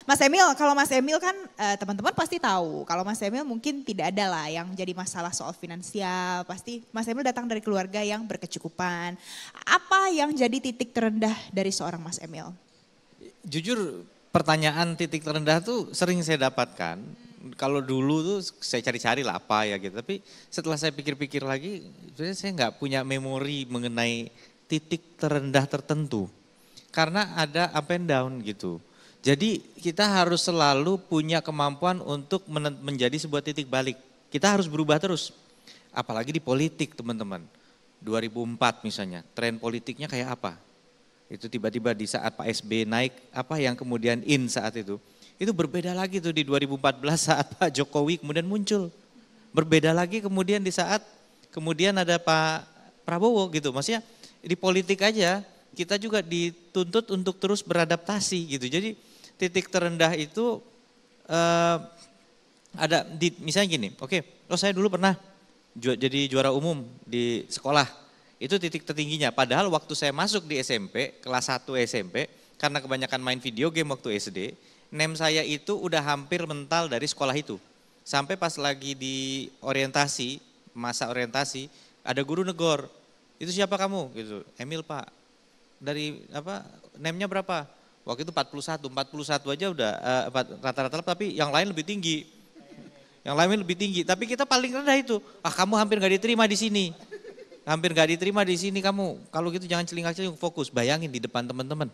Mas Emil, kalau Mas Emil kan teman-teman pasti tahu. Kalau Mas Emil mungkin tidak ada lah yang jadi masalah soal finansial. Pasti Mas Emil datang dari keluarga yang berkecukupan. Apa yang jadi titik terendah dari seorang Mas Emil? Jujur pertanyaan titik terendah tuh sering saya dapatkan. Kalau dulu tuh saya cari-cari lah apa ya gitu. Tapi setelah saya pikir-pikir lagi, sebenarnya saya nggak punya memori mengenai titik terendah tertentu. Karena ada up and down gitu. Jadi kita harus selalu punya kemampuan untuk menjadi sebuah titik balik. Kita harus berubah terus. Apalagi di politik teman-teman. 2004 misalnya, tren politiknya kayak apa? Itu tiba-tiba di saat Pak SB naik, apa yang kemudian in saat itu. Itu berbeda lagi tuh di 2014 saat Pak Jokowi kemudian muncul. Berbeda lagi kemudian di saat kemudian ada Pak Prabowo gitu. Maksudnya di politik aja kita juga dituntut untuk terus beradaptasi gitu. Jadi titik terendah itu ada di misalnya gini, oke, saya dulu pernah jadi juara umum di sekolah. Itu titik tertingginya. Padahal waktu saya masuk di SMP, kelas 1 SMP, karena kebanyakan main video game waktu SD, nem saya itu udah hampir mental dari sekolah itu. Sampai pas lagi di orientasi, masa orientasi, ada guru negor. Itu siapa kamu? Gitu. Emil Pak. Dari apa? Nemnya berapa? Waktu itu 41 aja udah rata-rata, tapi yang lain lebih tinggi. Yang lain lebih tinggi, tapi kita paling rendah itu. Kamu hampir gak diterima di sini. Hampir gak diterima di sini kamu. Kalau gitu jangan celing-celing, fokus. Bayangin di depan teman-teman.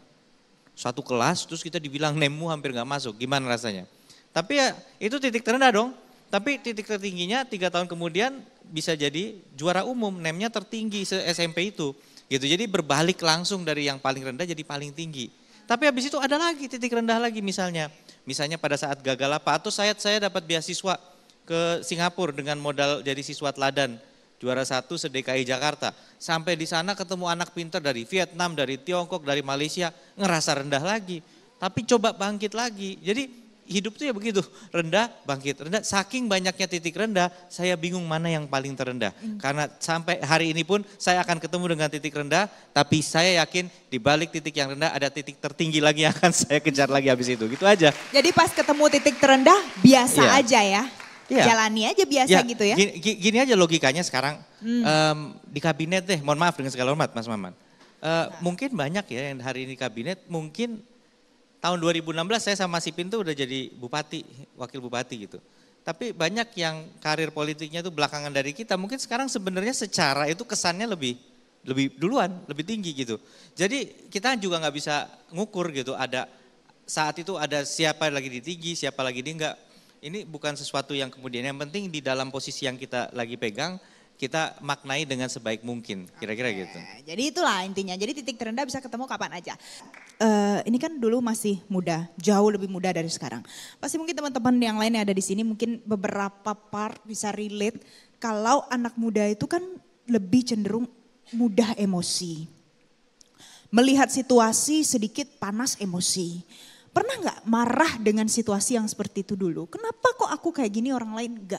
Satu kelas terus kita dibilang nemmu hampir gak masuk. Gimana rasanya? Tapi ya itu titik terendah dong. Tapi titik tertingginya 3 tahun kemudian bisa jadi juara umum. Nemnya tertinggi se-SMP itu. Gitu. Jadi berbalik langsung dari yang paling rendah jadi paling tinggi. Tapi habis itu ada lagi titik rendah lagi misalnya. Misalnya pada saat gagal apa, atau saya dapat beasiswa ke Singapura dengan modal jadi siswa teladan. Juara 1 se-DKI Jakarta. Sampai di sana ketemu anak pintar dari Vietnam, dari Tiongkok, dari Malaysia. Ngerasa rendah lagi. Tapi coba bangkit lagi. Jadi hidup tuh ya begitu, rendah, bangkit, rendah. Saking banyaknya titik rendah, saya bingung mana yang paling terendah. Karena sampai hari ini pun saya akan ketemu dengan titik rendah, tapi saya yakin di balik titik yang rendah ada titik tertinggi lagi yang akan saya kejar lagi habis itu. Gitu aja. Jadi pas ketemu titik terendah biasa aja ya? Iya. Jalani aja biasa gitu ya? Gini aja logikanya sekarang, di kabinet deh, mohon maaf dengan segala hormat Mas Maman. Mungkin banyak ya yang hari ini kabinet, mungkin tahun 2016 saya sama Sipin tuh udah jadi bupati, wakil bupati gitu. Tapi banyak yang karir politiknya tuh belakangan dari kita. Mungkin sekarang sebenarnya secara itu kesannya lebih duluan, lebih tinggi gitu. Jadi kita juga nggak bisa ngukur gitu. Ada saat itu ada siapa lagi di tinggi, siapa lagi di enggak. Ini bukan sesuatu yang kemudian yang penting di dalam posisi yang kita lagi pegang. Kita maknai dengan sebaik mungkin, kira-kira gitu. Jadi itulah intinya, jadi titik terendah bisa ketemu kapan aja. Ini kan dulu masih muda, jauh lebih muda dari sekarang. Pasti mungkin teman-teman yang lain yang ada di sini mungkin beberapa part bisa relate. Kalau anak muda itu kan lebih cenderung mudah emosi. Melihat situasi sedikit panas emosi. Pernah gak marah dengan situasi yang seperti itu dulu? Kenapa kok aku kayak gini orang lain enggak?